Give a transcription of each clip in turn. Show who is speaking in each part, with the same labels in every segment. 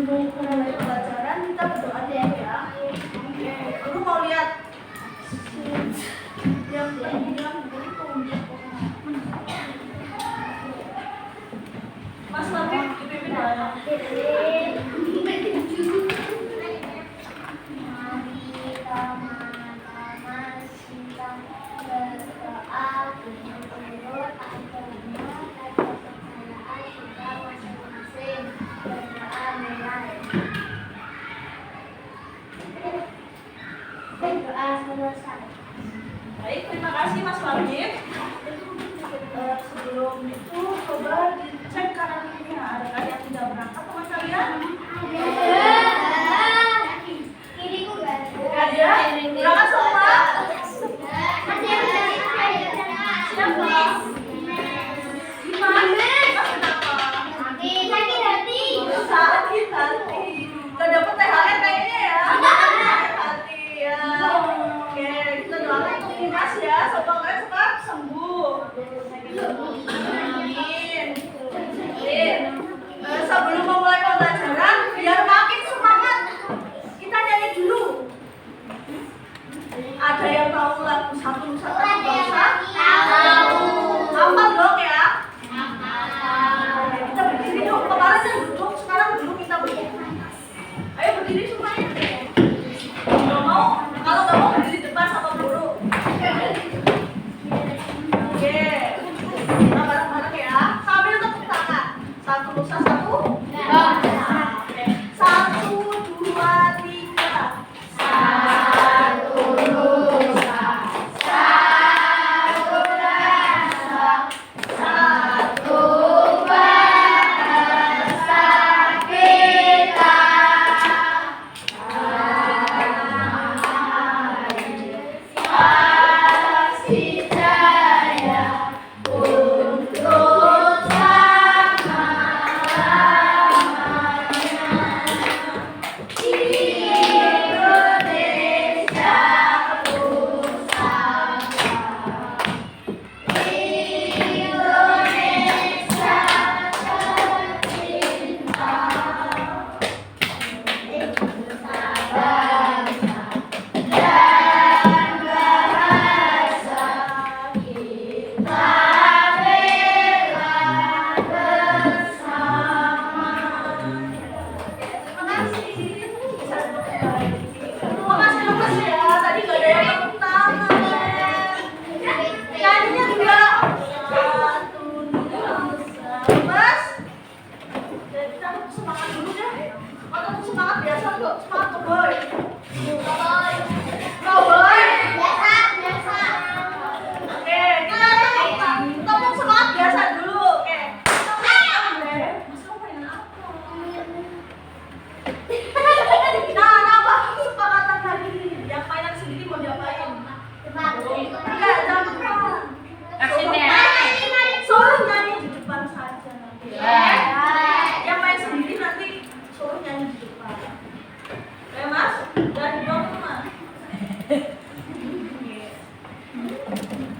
Speaker 1: sebelum mulai pelajaran kita berdoa dulu ya. Oke, guru mau lihat yang Mas Mami dipimpin doa. Baik, terima kasih Mas Wahid. Sebelum itu coba dicek kanan kirinya, adakah yang tidak berangkat teman kalian?
Speaker 2: Kiriku gak
Speaker 1: Ada? Berangkat semua? Siapa? Gimana? Kenapa?
Speaker 2: sakit hati.
Speaker 1: Sakit hati. Gak dapet THR kayaknya ya? Hati ya. Oke, kita doakan untuk Mas ya. Semoga cepat sembuh. Amin. Sebelum memulai pembelajaran, biar makin semangat, kita nyanyi dulu. Ada yang tahu lagu Satu Nusa Satu Bangsa?
Speaker 2: Tahu.
Speaker 1: Hafal dong ya. Kita berdiri dong. Kemarin yang duduk, sekarang duduk kita berdiri. Ayo berdiri semuanya. Kalau mau, kalau nggak mau berdiri depan sama guru. Oke, kita bareng-bareng ya. Sambil tepuk tangan. Satu Nusa Satu Bangsa. Oke. 1, 2, 3.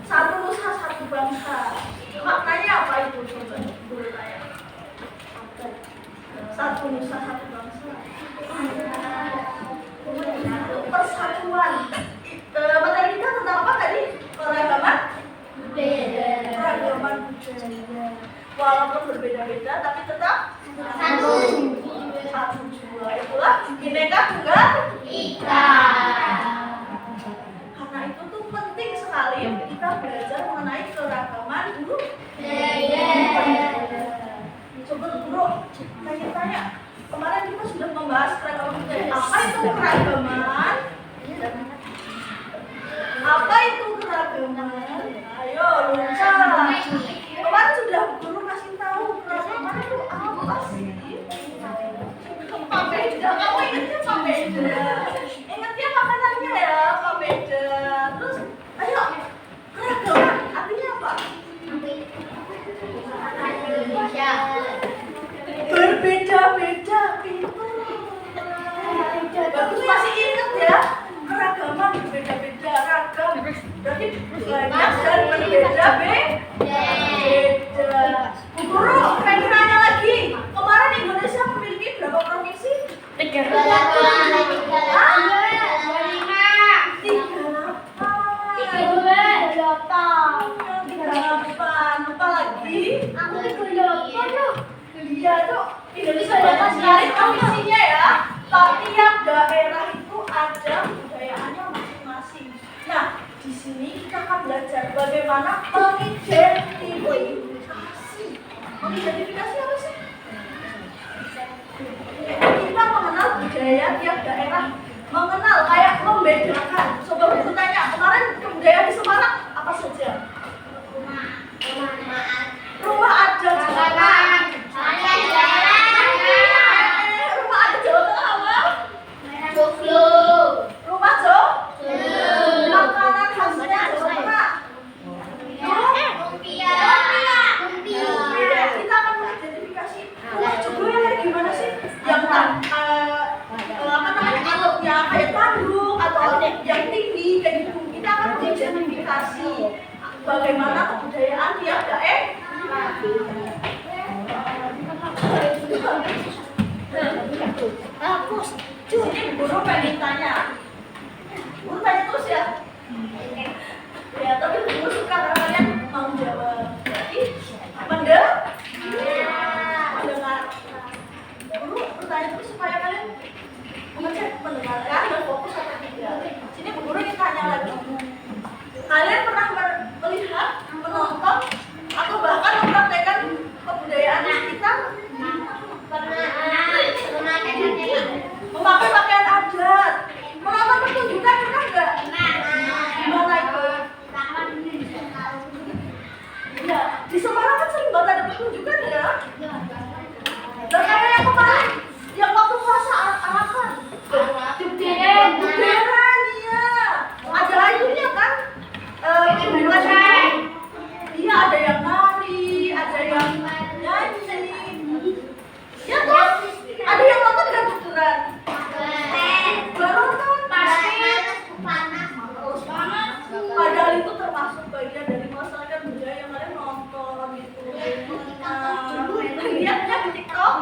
Speaker 1: Satu Nusa Satu Bangsa. Maknanya apa itu coba dulu tanya. Satu Nusa Satu Bangsa. Persatuan. Materi kita tentang apa tadi? Keragaman budaya. Keragaman budaya. Walaupun berbeda-beda tapi tetap satu jua. Itulah Bhinneka Tunggal Ika. Karena itu tuh penting sekali kita belajar mengenai keragaman budaya. Coba guru, tanya-tanya. Kemarin kita sudah membahas keragaman budaya. Apa itu keragaman? Apa itu keragaman? Ayo, Luca. Kemarin sudah guru kasih tahu keragaman itu apa sih? Papeda. Kamu ingatnya papeda? Ingatnya makanannya ya, papeda. Terus, ayo, keragaman artinya apa? Berbeda-beda pintu. Bagus, masih ingat ya? Keragaman berbeda-beda, ragam. Berarti banyak dan berbeda-beda. Bu Guru, pengen nanya lagi. Kemarin Indonesia memiliki berapa provinsi? Ya itu Indonesia banyak sekali provinsinya ya. Tiap daerah itu ada budayaannya masing-masing. Nah, di sini kita akan belajar bagaimana mengidentifikasi. Mengidentifikasi apa sih? Kita mengenal budaya tiap daerah. Mengenal kayak membedakan. Coba aku tanya, kemarin budaya di Semarang apa saja? Rumah adat Jawa Tengah. Rumah adat Jawa Tengah apa? Rumah Jawa? Makanan khasnya Jawa Tengah. Kita akan mengidentifikasi rumah Joglo yang kayak gimana sih? Yang apa namanya? Atau yang kayak tanduk atau yang tinggi kayak gitu. Kita akan mengidentifikasi bagaimana kebudayaan tiap daerah. Di sini guru pengen tanya. Guru tanya terus ya. Ya, tapi guru suka karena kalian mau jawab. Jadi, mendengar. Guru bertanya terus supaya kalian mengecek mendengarkan dan fokus atau tidak. Sini guru ingin tanya lagi. Kalian pernah melihat, menonton, atau bahkan mempraktekkan kebudayaan kita? Memakai pakaian adat, menonton pertunjukan pernah nggak? Gimana itu? Ya, di Semarang kan sering banget ada pertunjukan ya. Dan kayak yang kemarin, yang waktu puasa arakan, Jubderan, iya. Ada itunya kan? Iya, ada yang nari, ada yang nyanyi. Ya kan? Ada yang nonton kan Jubderan? Gak nonton? Padahal itu termasuk bagian dari melestarikan budaya yang kalian nonton gitu. Lihatnya di TikTok.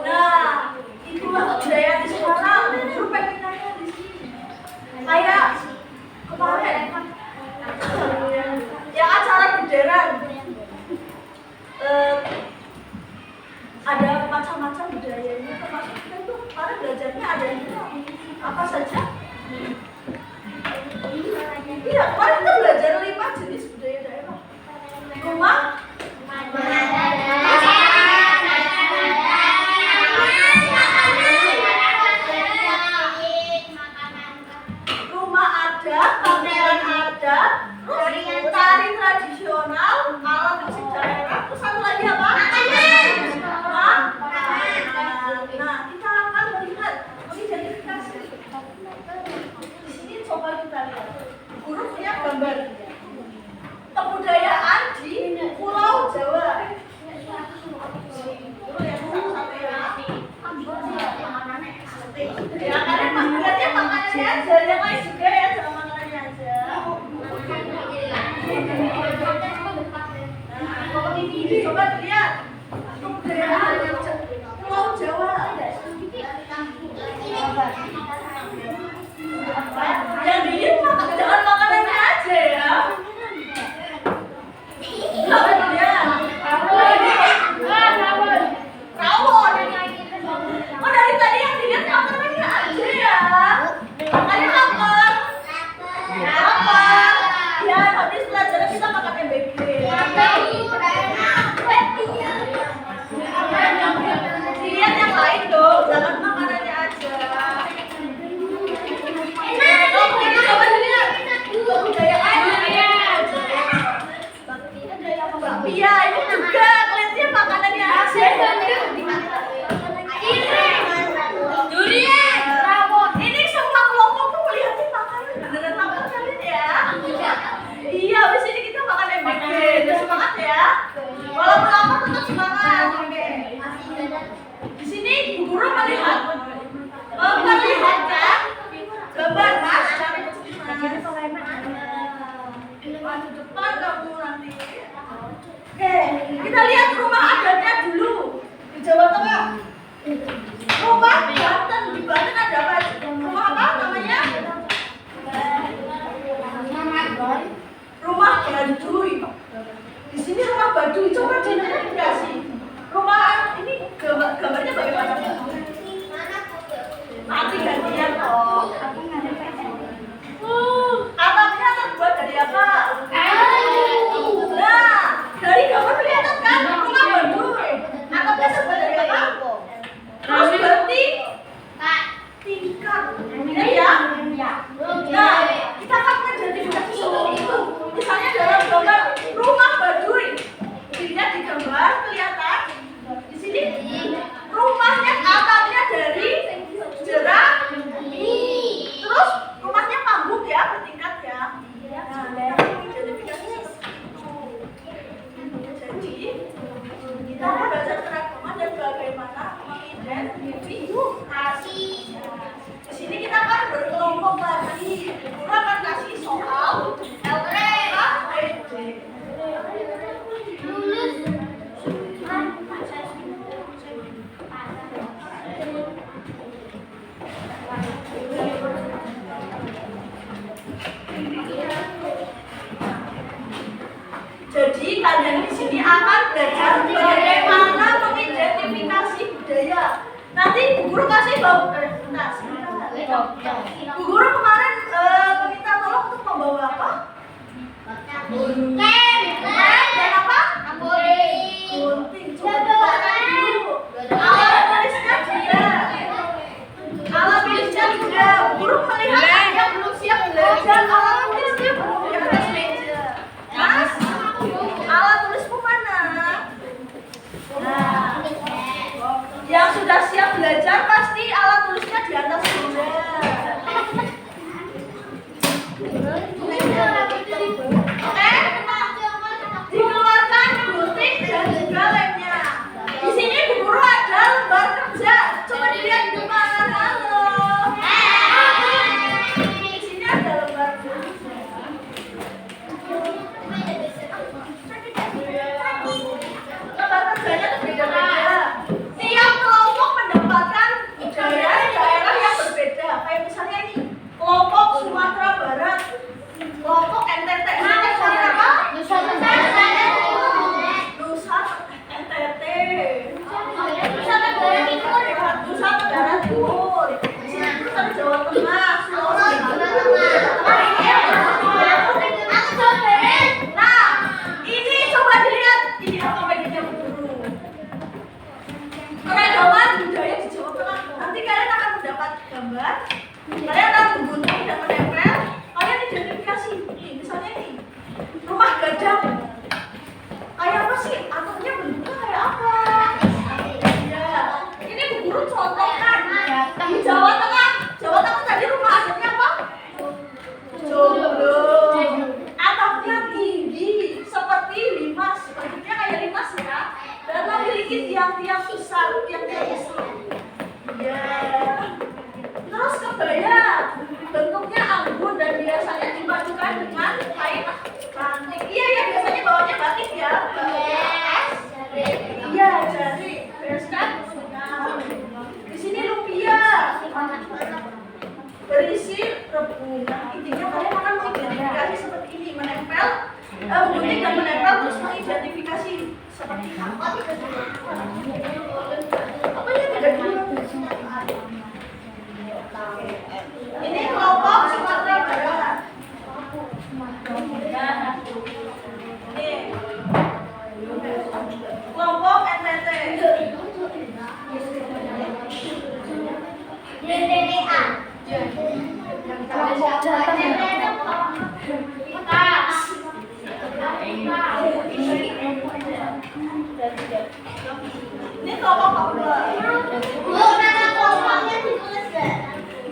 Speaker 1: Nah, itulah kebudayaan di Semarang. Guru pengen nanya di sini. Kayak kemarin yang acara Jubderan, ada macam-macam budayanya, termasuk kita itu kemarin belajarnya ada yang apa saja? Iya, kemarin kita belajar 5 jenis budaya daerah. Rumah adat, pakaian adat, terus tari tradisional, alat musik daerah, terus satu lagi apa? Nah, kita akan melihat mengidentifikasi. Di sini coba kita lihat. Guru punya gambar kebudayaan di Pulau Jawa. Guru yang satu ya. Ya, kalian lihatnya makanannya aja, yang lain juga ya, sama makanannya aja. Coba lihat kebudayaan Pulau Jawa. Yang dilihat jangan makanannya aja ya. Rawon. Oh, dari tadi yang dilihat makanannya aja ya. Makannya lapar. Lapar. Ya, habis pelajaran kita makan MBG. Dilihat yang lain dong, jangan makanannya aja. Coba dilihat. Iya, ini juga kelihatannya makanannya aja. Durian. Ini semua kelompok tuh melihatin makanan beneran makan kalian ya. Iya, habis ini kita makan MBG. Udah semangat ya. Walaupun lapar tetap semangat. Oke. Di sini Bu Guru memperlihatkan gambar Mas. Maju depan kamu nanti. Oke, kita lihat rumah adatnya dulu di Jawa Tengah. Rumah Banten, di Banten ada apa? Rumah apa namanya? Rumah Baduy. Di sini rumah Baduy, coba diidentifikasi. Rumah ini kalian di sini akan belajar bagaimana mengidentifikasi budaya. Nanti Bu Guru kasih Bu Guru kemarin meminta tolong untuk membawa apa? Dan apa? Gunting. Coba dikeluarkan dulu. Alat tulisnya juga. Alat tulisnya juga. Bu Guru melihat yang belum siap belajar alat tulisnya belum di atas meja. Mas, alat tulismu mana? Nah, yang sudah siap belajar pasti alat tulisnya di atas meja. Dikeluarkan gunting dan juga lemnya. Di sini Bu Guru ada lembar kerja. Coba dilihat di depan. Halo. Di sini ada lembar kerja. Lembar kerjanya tuh beda-beda. Tiap kelompok mendapatkan budaya daerah yang berbeda. Kayak misalnya ini kelompok Sumatera Barat, kelompok NTT. Ini apa? Nusa NTT. Nusa Tenggara Timur. Di sini terus ada Jawa Tengah, Sulawesi Selatan. Nah, ini coba dilihat. Ini apa bedanya Bu Guru? Keragaman budaya di Jawa Tengah. Nanti kalian akan mendapat gambar. Kalian akan menggunting dan menempel. Kalian identifikasi. Nih, misalnya ini rumah gadang. Kayak apa sih? Atapnya bentuknya kayak apa? Ya, ini Bu Guru contohkan. Di Jawa Tengah. Jawa Tengah tadi rumah adatnya apa? Jomblo. Atapnya tinggi seperti limas. Bentuknya kayak limas ya. Dan memiliki tiang-tiang besar, tiang-tiang besar. Ya. Terus kebaya, bentuknya anggun dan biasanya dipadukan dengan kain batik. Iya ya, biasanya bawahnya batik ya. Iya, jadi beres kan? Nah, di sini lumpia berisi rebung. Intinya kalian akan mengidentifikasi seperti ini, menempel, gunting dan menempel terus mengidentifikasi seperti apa? Apa yang tidak dulu? Ini kelompok Sumatera Barat. Ini kelompok NTT. Ini kelompok Papua.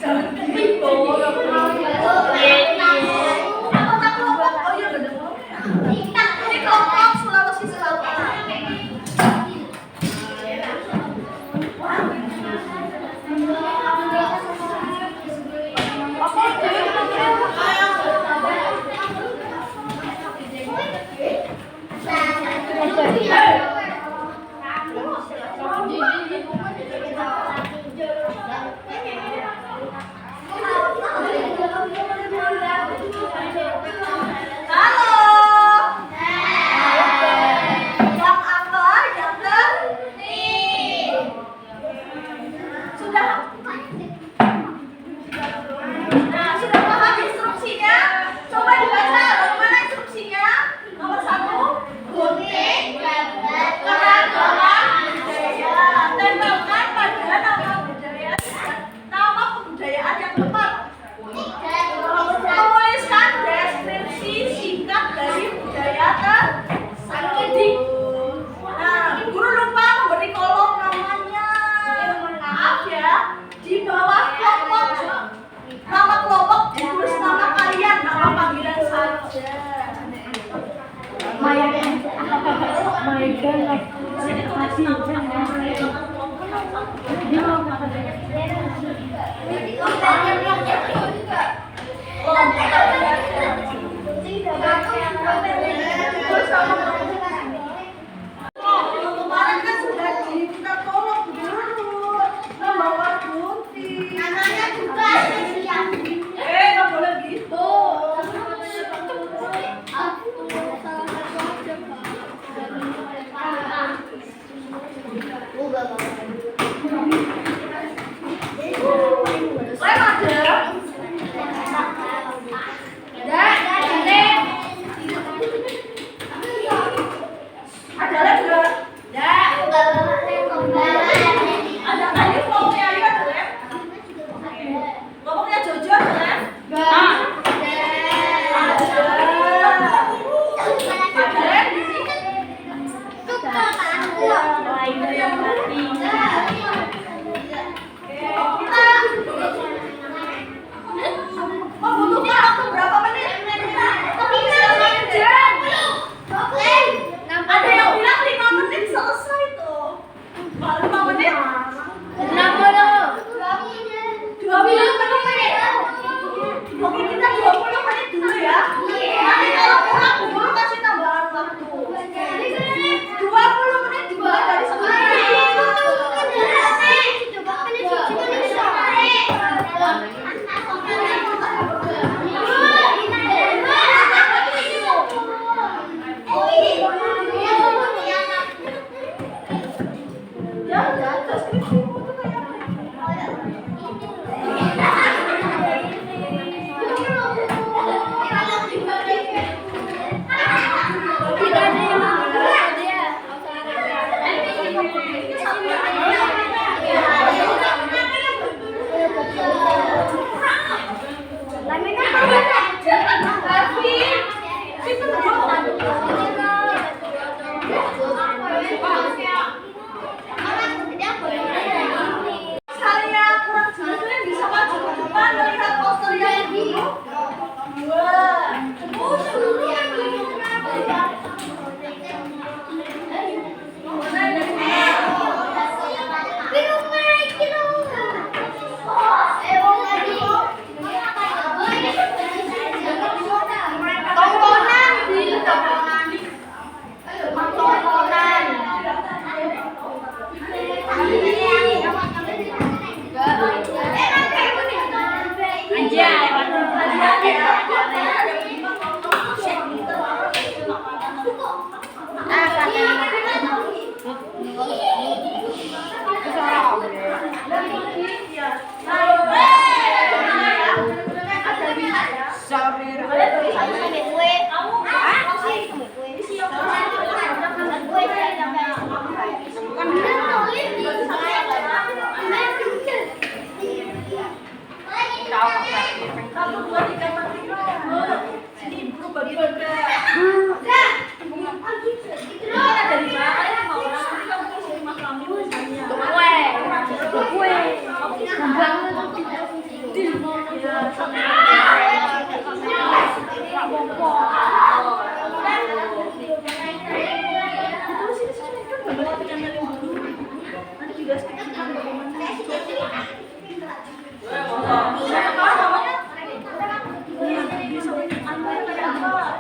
Speaker 1: Jangan gitu. Anggota kelompok. Oh iya benar. Ini kelompok Sulawesi Selatan. Kemarin kan sudah diminta tolong dulu membawa gunting.
Speaker 2: Namanya juga siap.
Speaker 1: Nggak boleh gitu.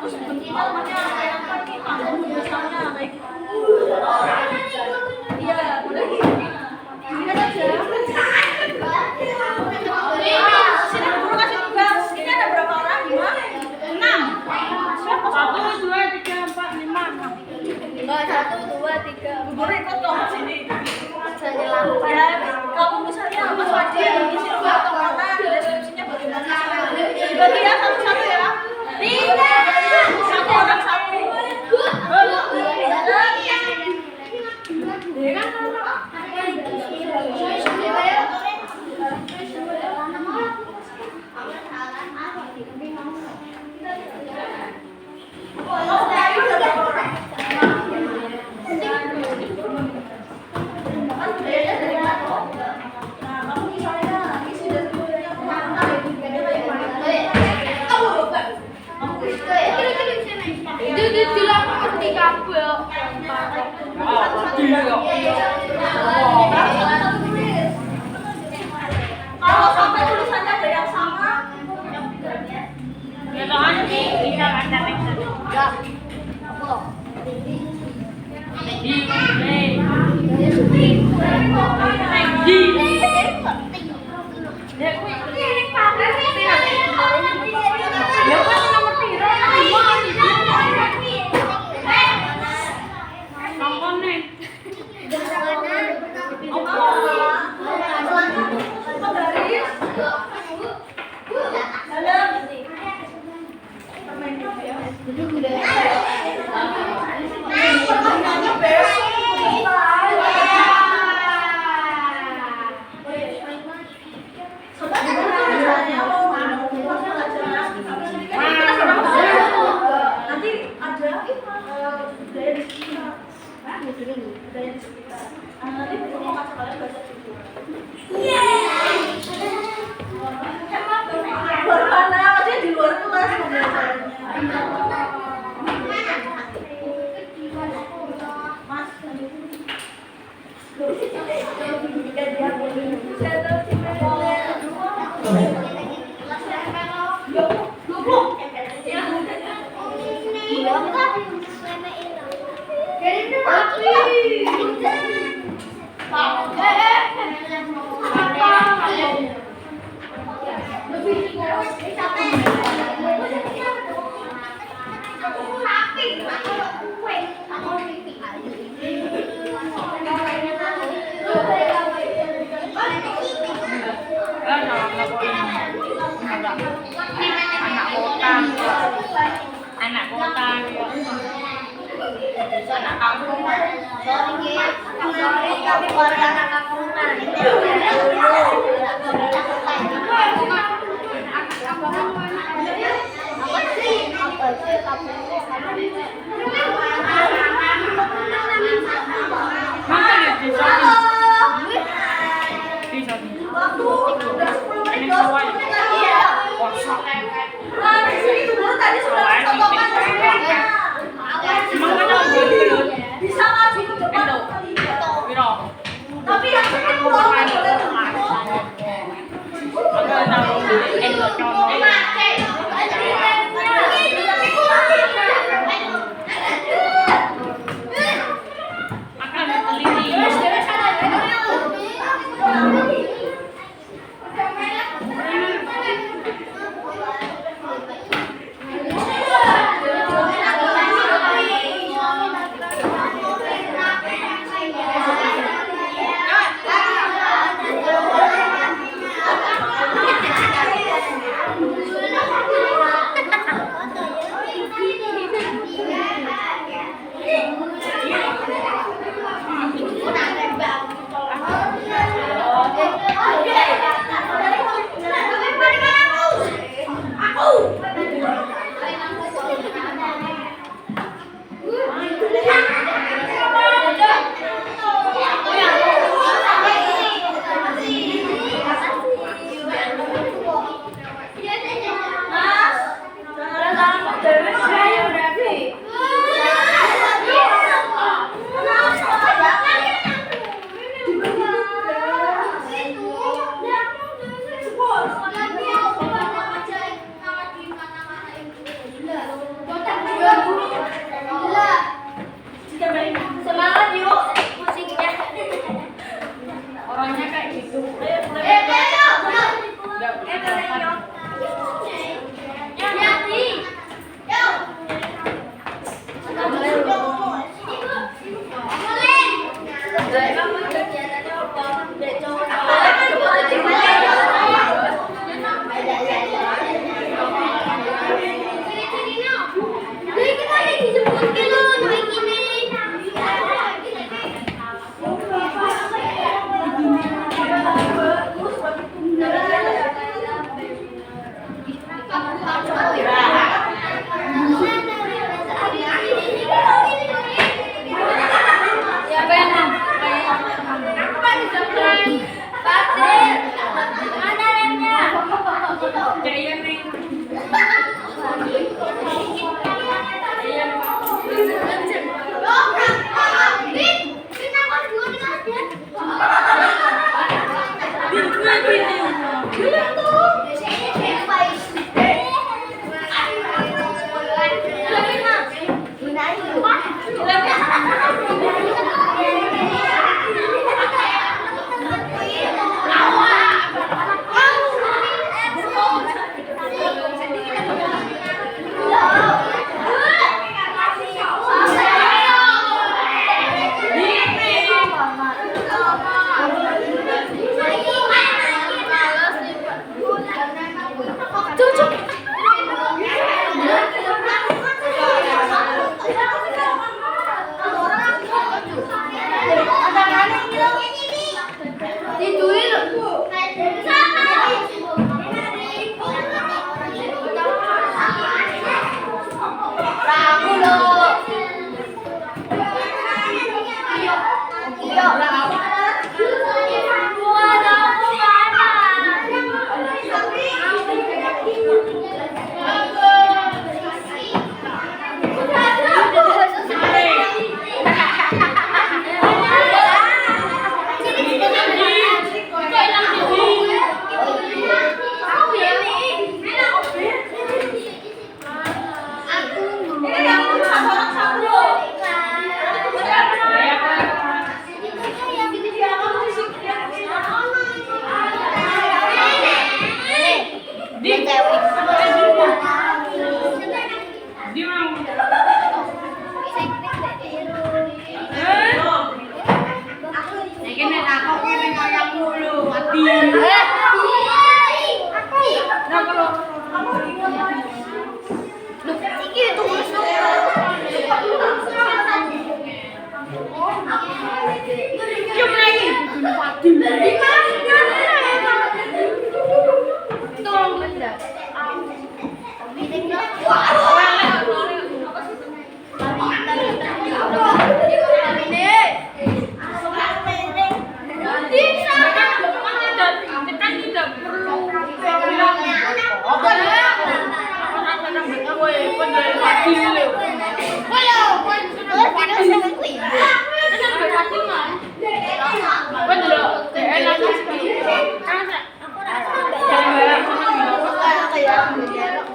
Speaker 1: terus bentuknya namanya kayak apa nih? Panggung misalnya kayak gitu. Iya, udah gini. Gini kan aja. Sini guru kasih tugas. Ini ada berapa orang? 5? 6. Siapa? 1, 2, 3, 4, 5.
Speaker 2: Enggak, 1, 2, 3.
Speaker 1: Guru ikut kamu sini.
Speaker 2: Saya lapar.
Speaker 1: Ya, kamu misalnya Mas Wadi isi dulu atau mana deskripsinya bagaimana? Dibagi ya satu-satu ya. Satu orang satu. Kalau sampai tulisannya ada yang sama, ya doang sih bisa ada next.
Speaker 2: Ya. Apa loh?
Speaker 1: Nanti ada budaya di sekitar. Budaya di sekitar. Nanti mau kasih kalian baca buku. Bermana? Maksudnya di luar kelas pembelajarannya. Mas,
Speaker 3: anak kota anak kampung
Speaker 2: Sorry, kami warga anak kampungan.
Speaker 3: masa ya di shopping
Speaker 1: waktu udah 10 menit
Speaker 3: ini
Speaker 1: doang,
Speaker 3: semua
Speaker 1: 10 menit lagi ya.
Speaker 3: kosong
Speaker 1: Di sini guru tadi sudah mencontohkan semuanya.
Speaker 3: emang kan yang gitu
Speaker 1: Bisa maju ke depan kali ya.
Speaker 3: biro
Speaker 1: Tapi yang penting pulang nggak boleh duduk.
Speaker 3: agak taruh di contoh akan diteliti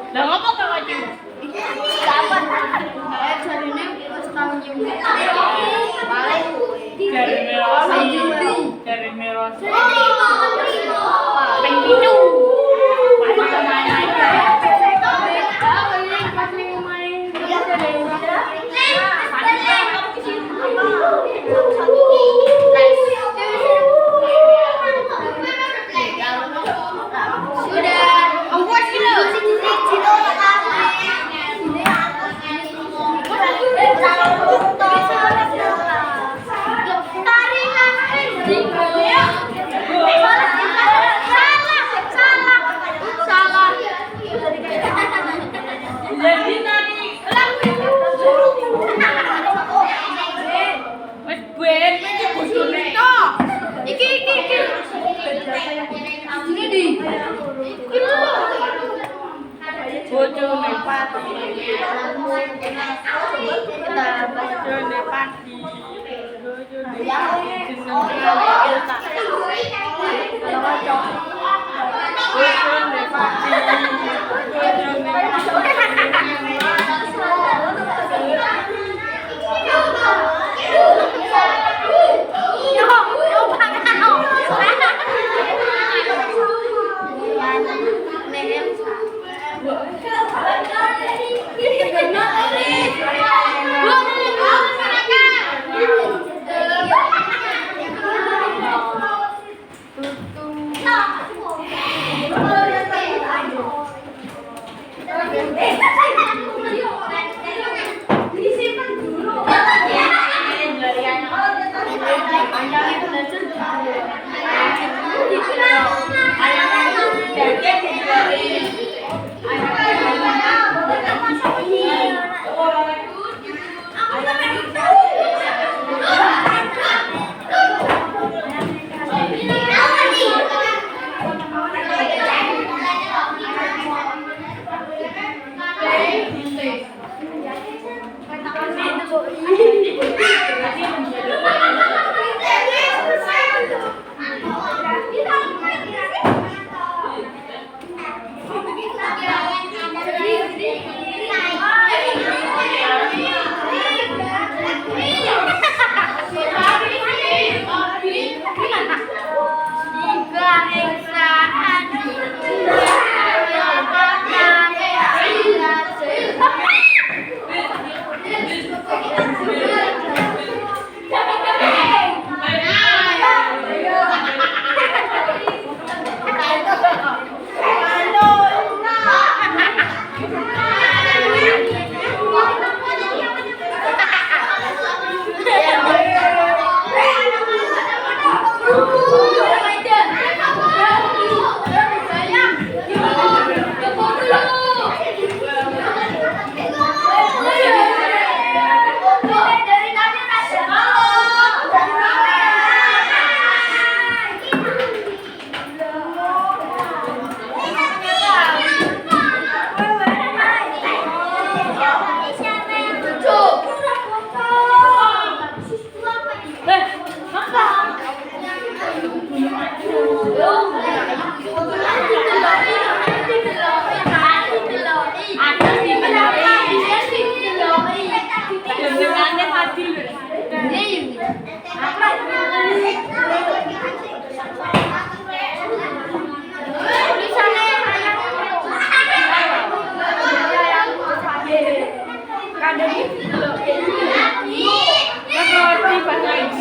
Speaker 3: Lah ngopo kok aja? Dari merah. Pengitu. Bojone pati. Bojone pati. Kadang itu loh. Kalau pas lagi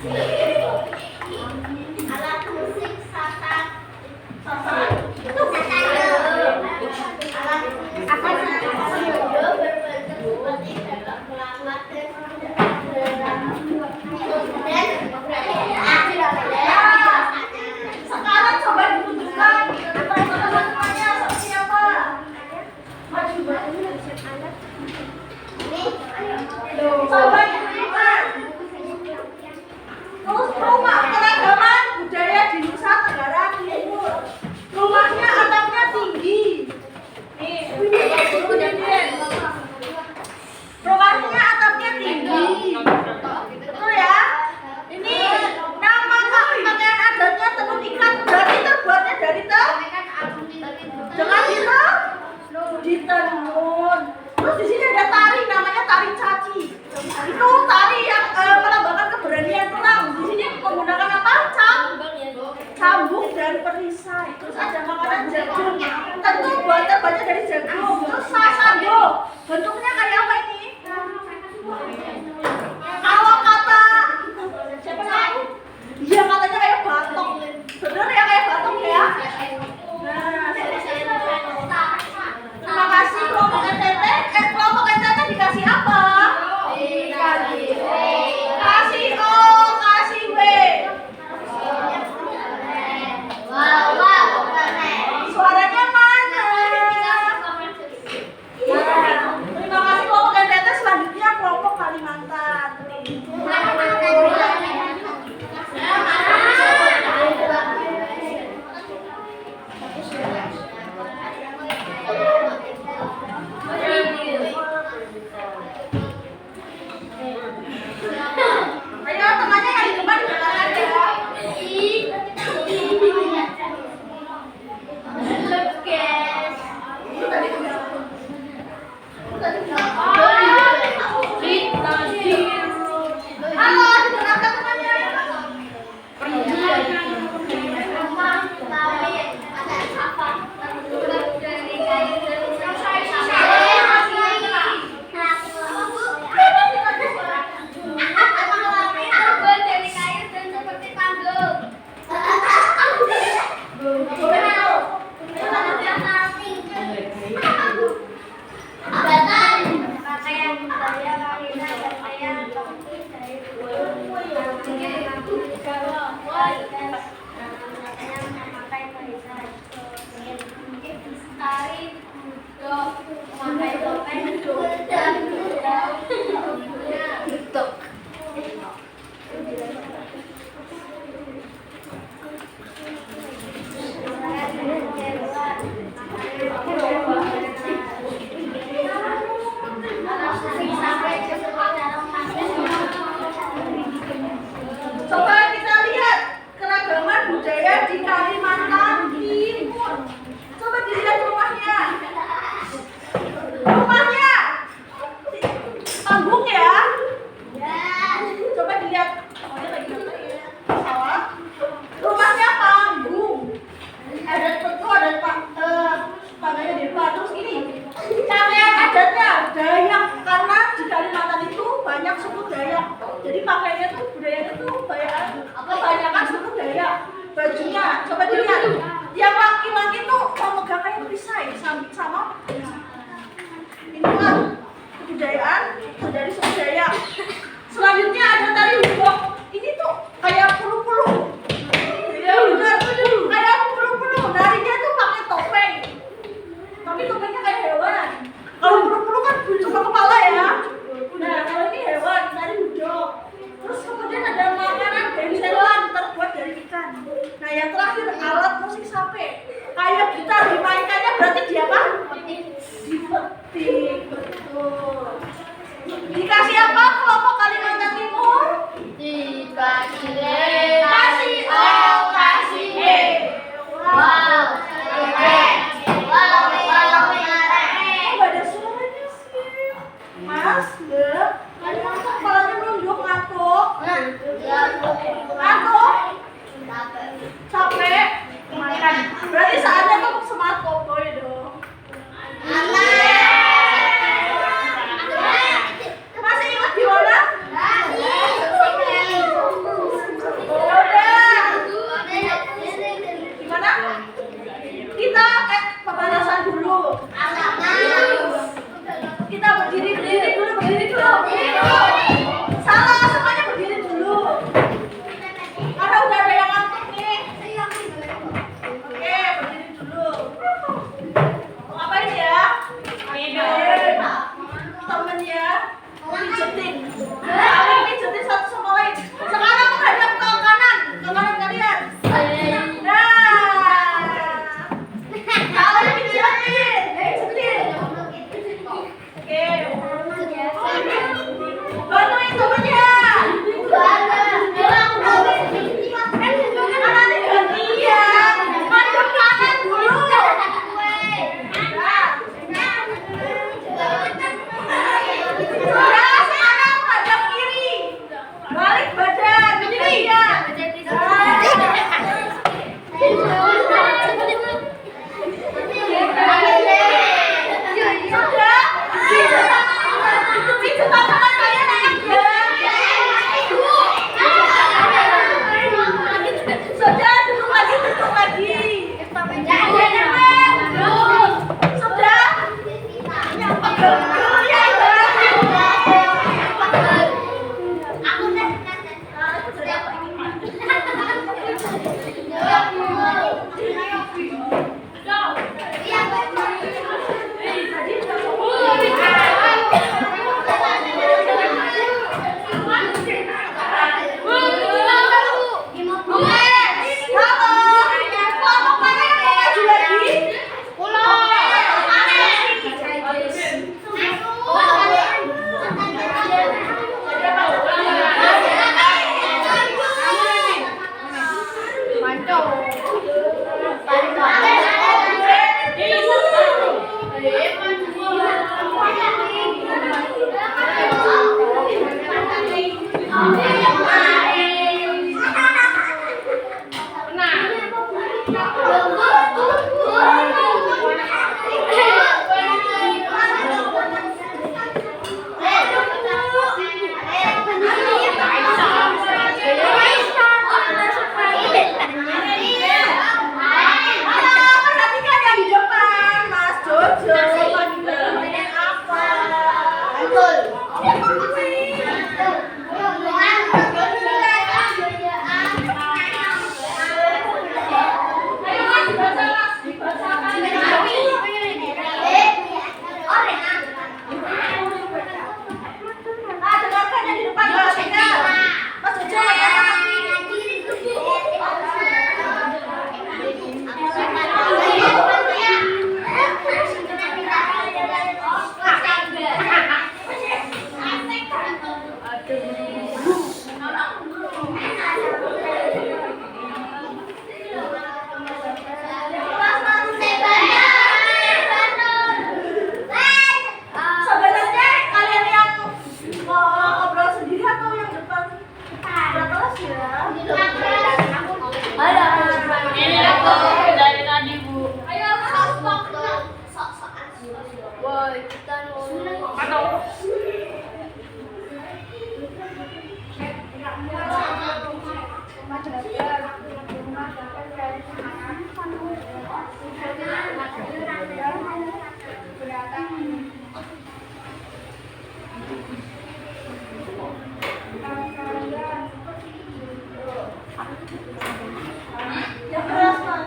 Speaker 2: Alat musik sasak.
Speaker 1: Sasak.
Speaker 2: Apa berbentuk seperti dalam kelamat
Speaker 1: Sekarang coba ditunjukkan teman-temannya seperti apa. Maju coba ditunjukkan. Terus rumah keragaman budaya di Nusa Tenggara Timur. Rumahnya atapnya tinggi. Nih, rumahnya atapnya tinggi. Betul ya? Ini nama pakaian adatnya tenun ikat, berarti terbuatnya dari dengan ditenun. Terus di sini ada tari, namanya tari caci. Itu tari yang melambangkan keberanian perang. Di sini menggunakan apa? Cambuk dan perisai. Terus ada makanan jagung. Tentu terbuatnya dari jagung. Terus sasando. Bentuknya kayak apa ini? Kalau kata siapa tahu? Iya, katanya kayak batok. Bener ya, kayak batok ya? Nah, terima kasih kelompok NTT. Kelompok NTT dikasih apa? Kasih O, kasih W. Suaranya mana? Terima kasih kelompok NTT. Selanjutnya kelompok Kalimantan. Ayo temannya yang di depan di belakang ya. Halo, didengarkan temannya. Coba kita lihat keragaman budaya di Kalimantan Timur. Coba dilihat rumahnya. Rumahnya panggung ya. Coba dilihat. Oh, ini lagi apa ya? Salah. Rumahnya panggung. Ada tentu ada panggungnya di depan. Terus ini pakaian adatnya Dayak, karena di Kalimantan itu banyak suku Dayak. Jadi pakaiannya tuh budayanya tuh kebanyakan suku Dayak. Bajunya coba dilihat. Yang laki-laki tuh memegang kayak perisai sama inilah kebudayaan dari suku Dayak. Selanjutnya ada tari hudok. Ini tuh kayak puluh-puluh. Ya benar, kayak puluh-puluh. Narinya tuh pakai topeng. Tapi topengnya kayak hewan. Kalau puluh-puluh kan cuma kepala ya. Nah, kalau ini hewan, nari hudok. Terus kemudian ada makanan benselan terbuat dari ikan. Nah, yang terakhir alat musik sape. Kayak gitar dimainkannya berarti dia apa? Dipetik, betul. Dikasih apa kelompok Kalimantan Timur?
Speaker 2: Dikasih
Speaker 1: Perhatikan yang di depan, Mas Jojo. Lagi belajar apa? Ayo Mas, dibaca Mas, dibacakan. Ah, dengarkan yang di depan, perhatikan. Mas Jojo, sebenarnya kalian yang ngobrol sendiri atau yang depan? Berkelas ya?
Speaker 3: Ini aku dari tadi, Bu.
Speaker 2: Ayo,
Speaker 3: Woi, atau
Speaker 1: Yang keras Mas.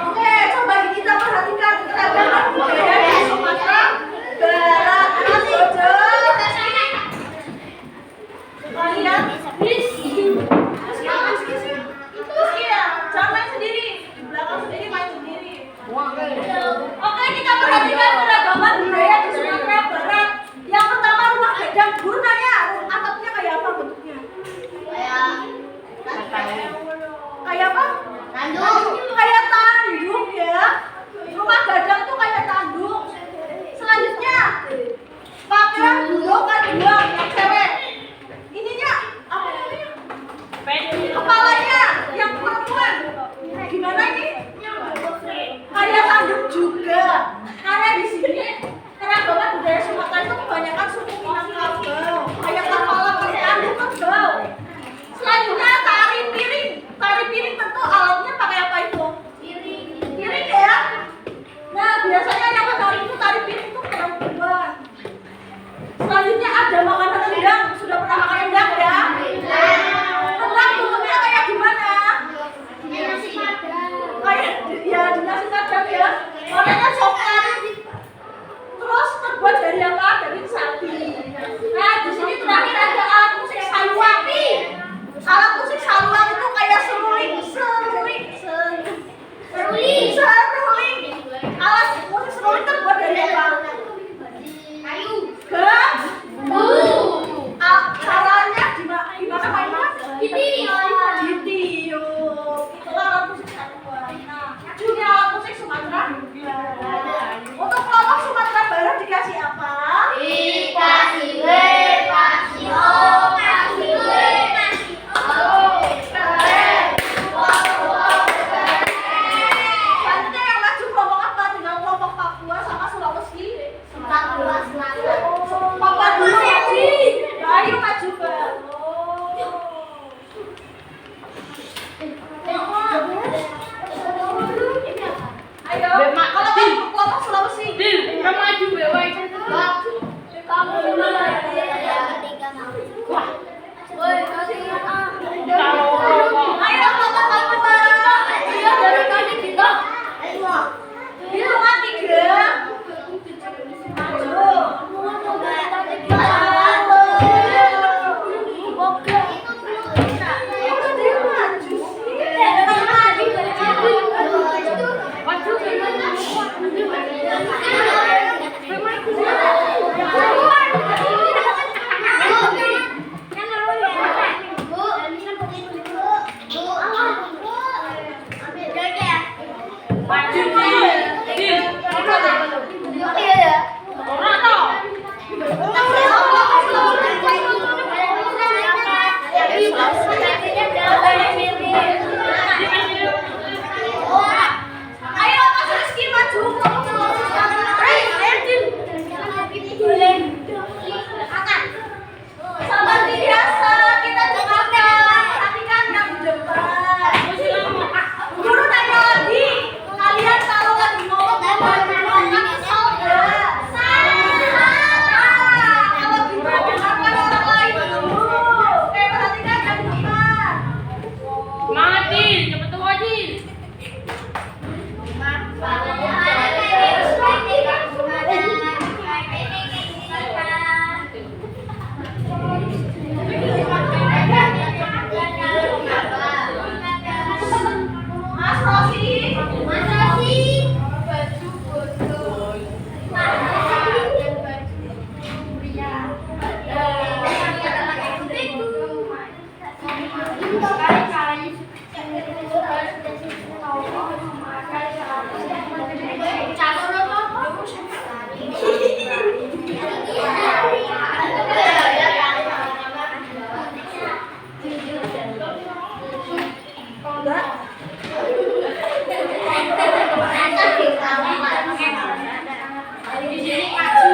Speaker 1: Oke, coba kita perhatikan keragaman budaya di Sumatera Barat. Mas Jojo, kalian terus ya, jangan main sendiri, di belakang sendiri main sendiri. Oke, kita perhatikan keragaman budaya di Sumatera Barat. Yang pertama rumah gadang. Guru nanya, atapnya kayak apa bentuknya? Kayak apa? Kayak tanduk ya. Rumah gadang tuh kayak tanduk. Selanjutnya pakaian bulog kan dua yang cewek. Ininya apa namanya? ditiup. Itulah alat musik Papua. Nah, dunia alat musik Sumatera Barat. Untuk kelompok Sumatera Barat dikasih apa?
Speaker 2: Dikasih W, kasih O, kasih W, kasih O. Keren. Wow, keren.
Speaker 1: Selanjutnya yang maju kelompok apa dengan kelompok Papua sama Sulawesi?
Speaker 2: Papua Selatan.
Speaker 1: Papua dulu Haji. Ayo maju Mbak. Ayo. Kalau kelompok Sulawesi.
Speaker 3: Maju bewai.
Speaker 2: Kamu dulu yang ketiga mau. Woi, kasih
Speaker 1: Ayo kelompok Papua.
Speaker 2: Iya, dari tadi kita.
Speaker 1: Hitungan 3. Maju. Ayo Mas Rizky maju kelompok Sulawesi. Seperti biasa kita dengarkan, perhatikan yang di depan. Guru tanya lagi, kalian kalau lagi ngomong ngomong saudara. Kalau gitu dengarkan orang lain dulu. Oke, perhatikan yang di depan.
Speaker 3: Semangat, Din. Cepet tua, Din.
Speaker 1: Mas Rosi. Enggak. Di sini maju.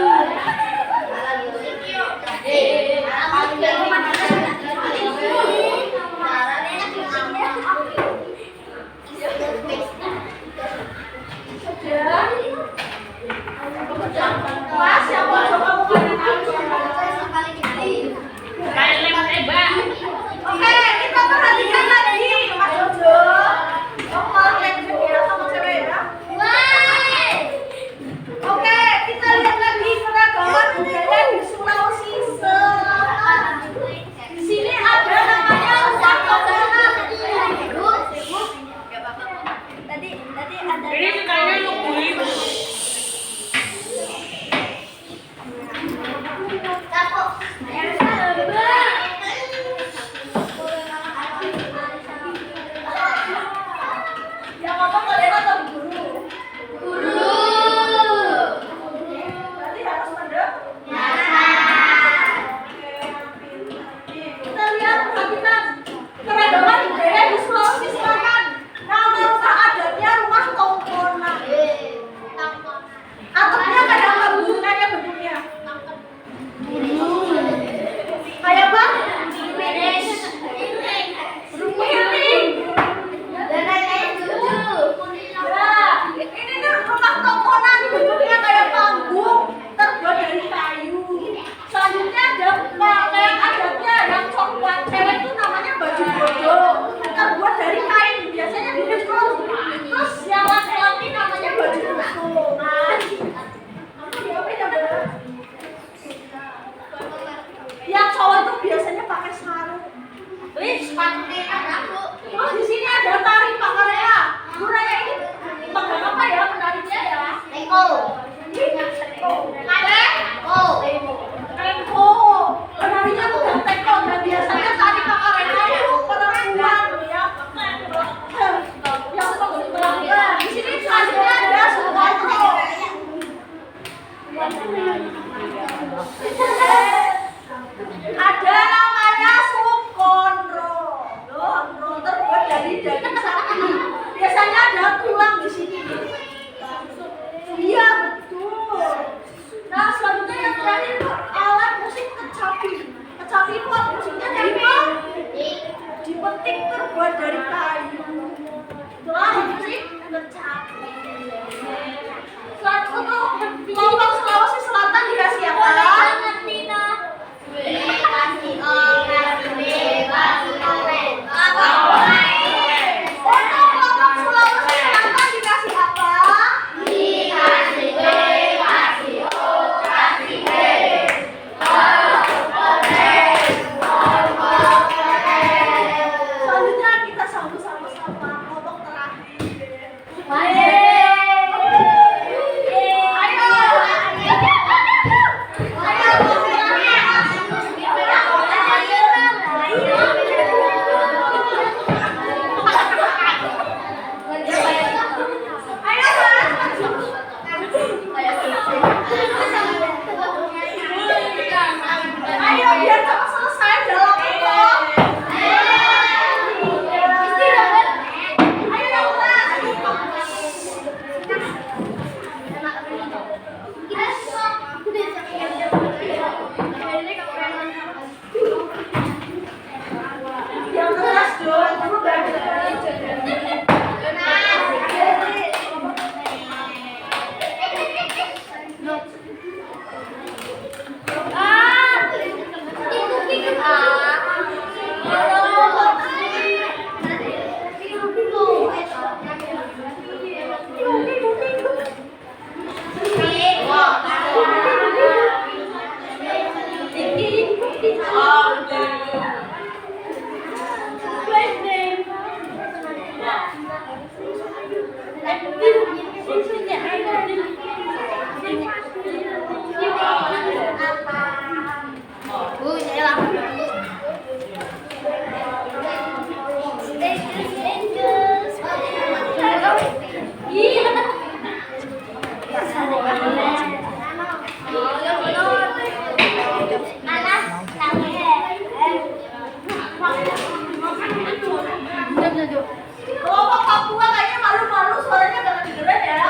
Speaker 1: Kelompok Papua kayaknya malu-malu suaranya gak kedengeran ya.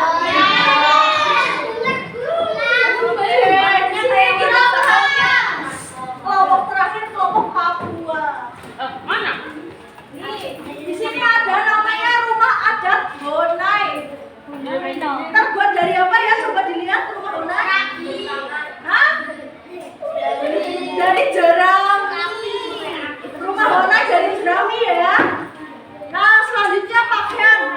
Speaker 1: Kelompok terakhir kelompok Papua.
Speaker 3: Mana?
Speaker 1: Nih, di sini ada namanya rumah adat Honai. Terbuat dari apa ya? Coba dilihat rumah Honai. Hah? Dari jerami. Rumah Honai dari jerami ya. Nah, selanjutnya pakaian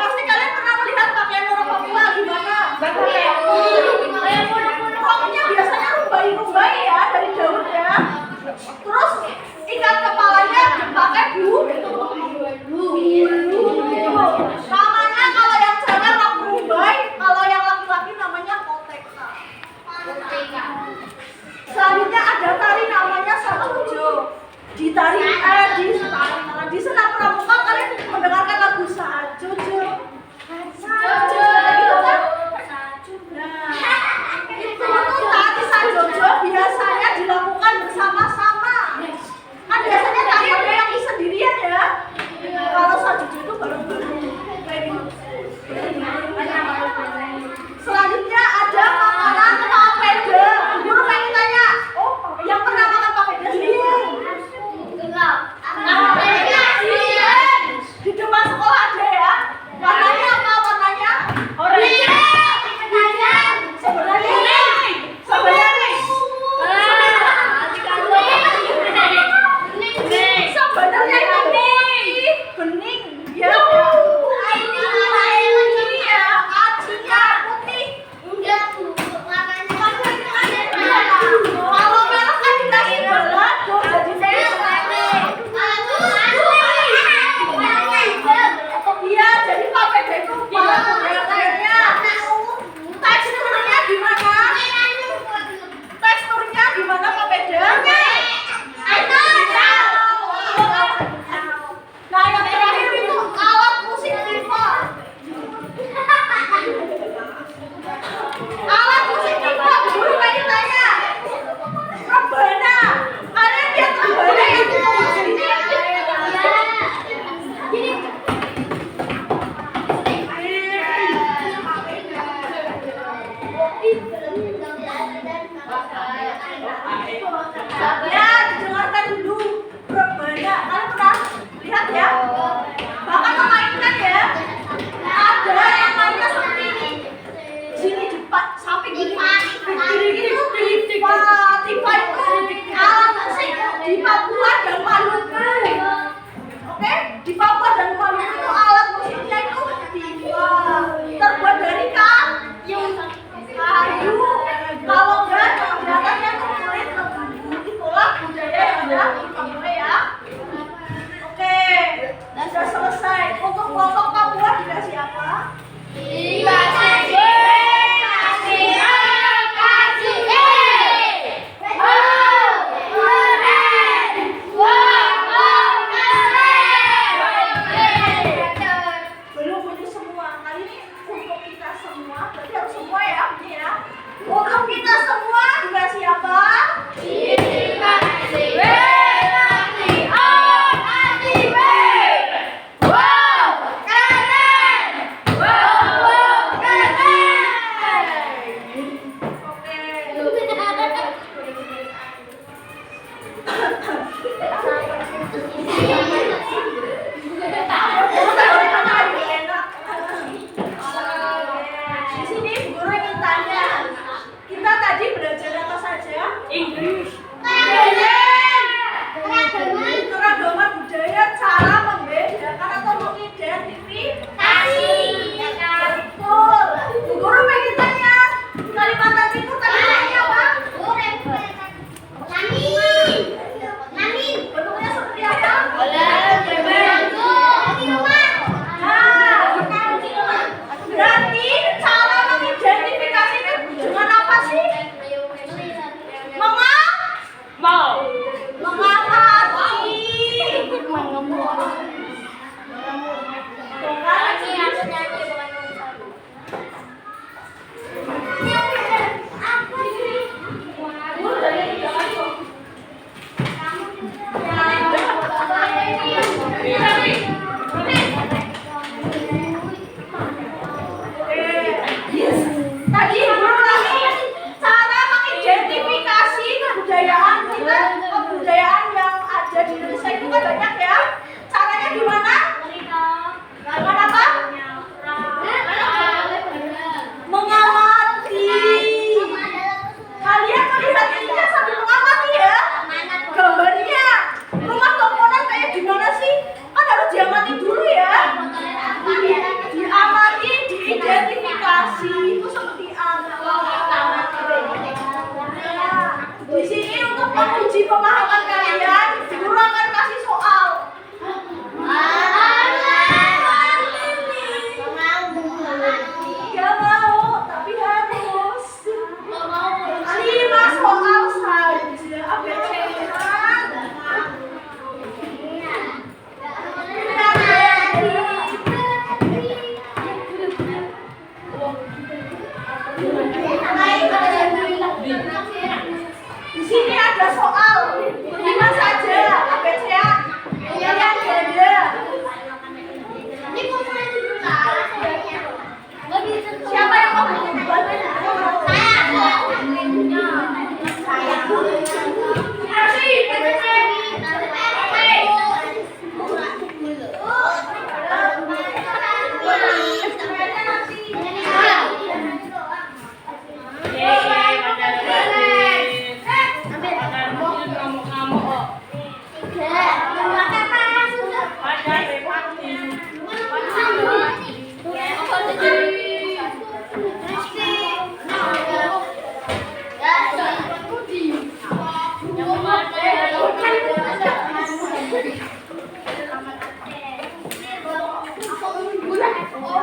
Speaker 2: Ada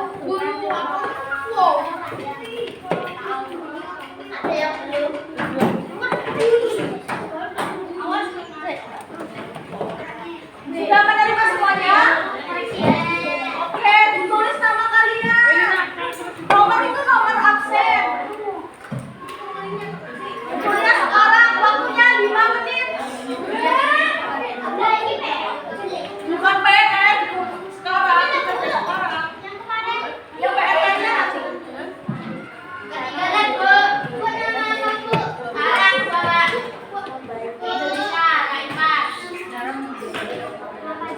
Speaker 2: yang belum.
Speaker 1: Sudah menerima semuanya? Oke, ditulis nama kalian. Nomor itu nomor absen. Kuliah sekarang waktunya 5 menit. Bukan PR sekarang. Ya PR-nya nanti.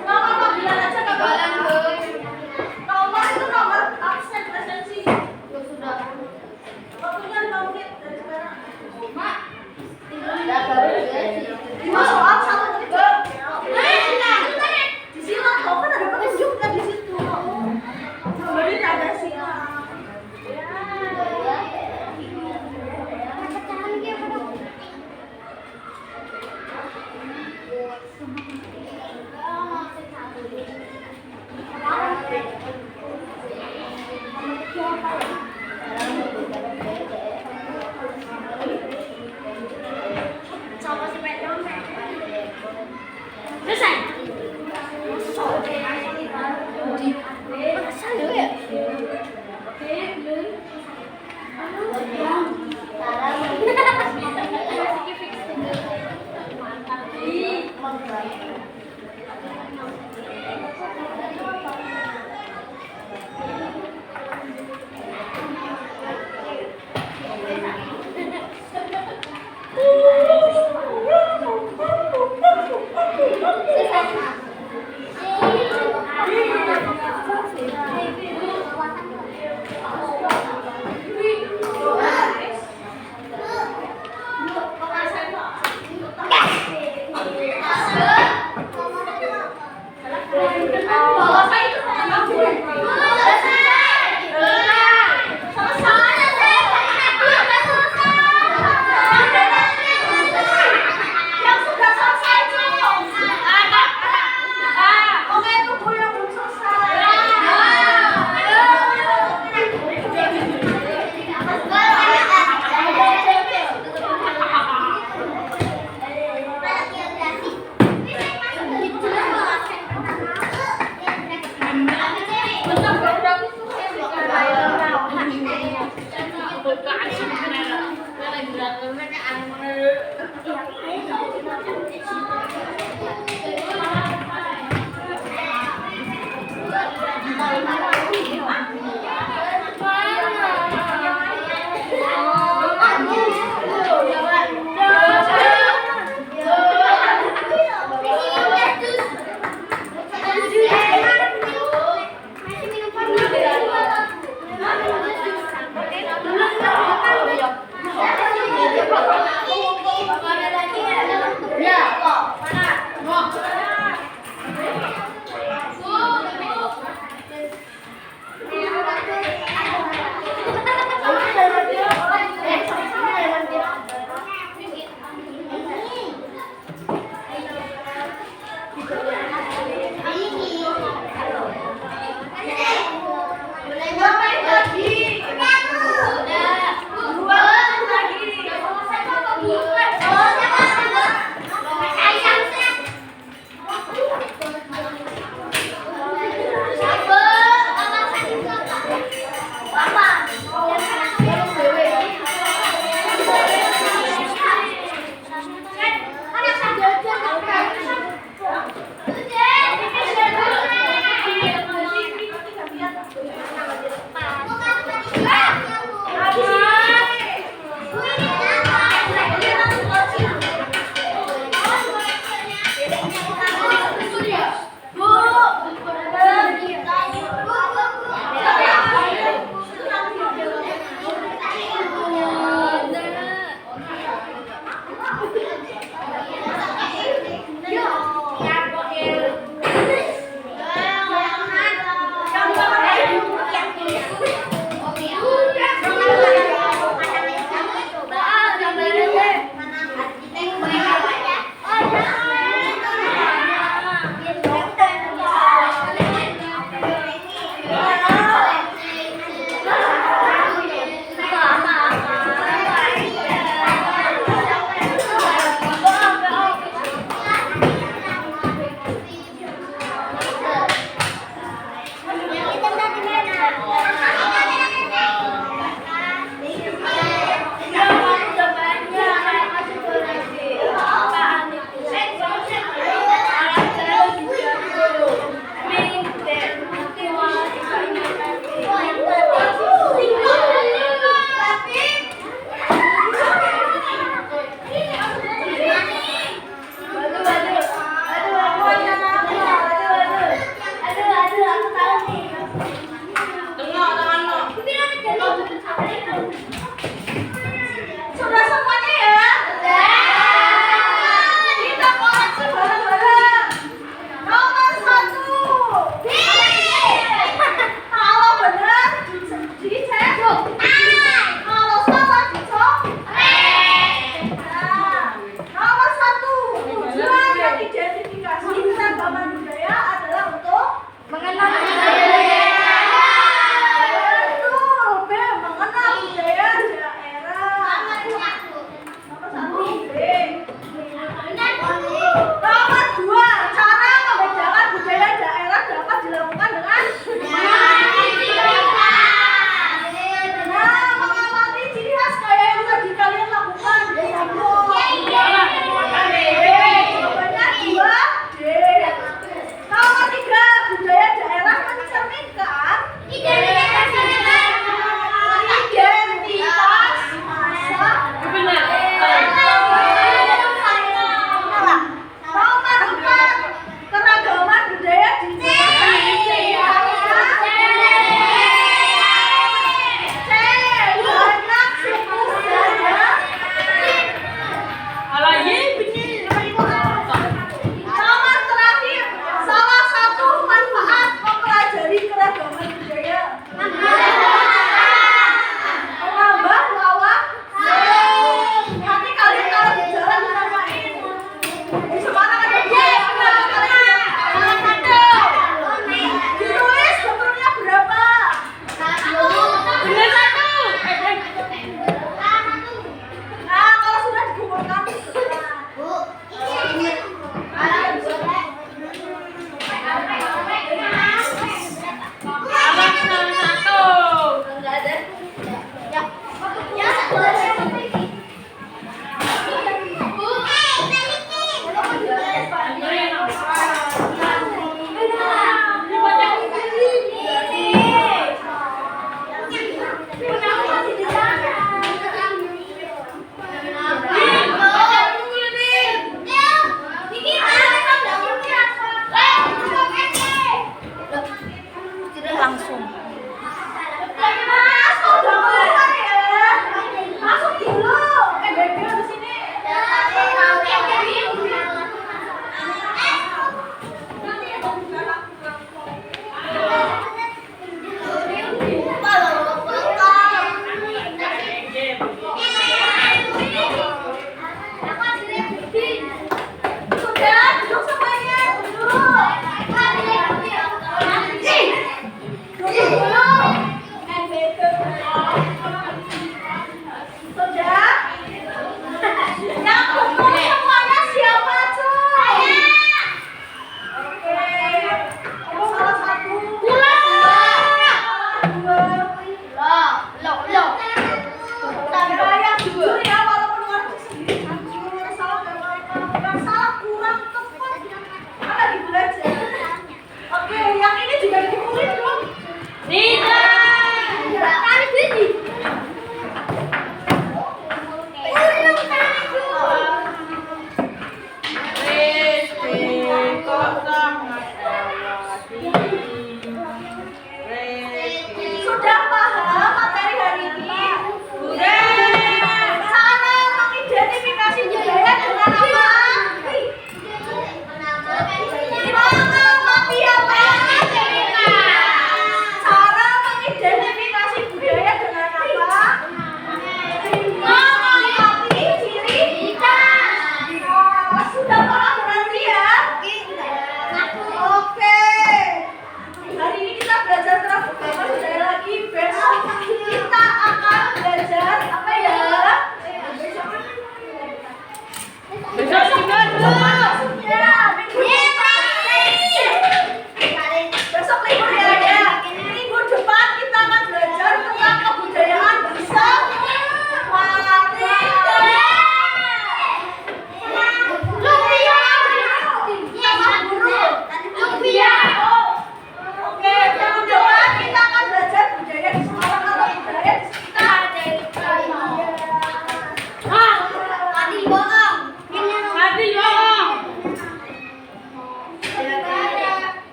Speaker 1: Nomor panggilan aja nggak boleh. Nomor itu nomor absen presensi. Waktunya 5 menit dari sekarang. 5 soal 1 menit. Disilang, kau kan ada petunjuk kan di situ. Beri ada silang.
Speaker 2: Iya,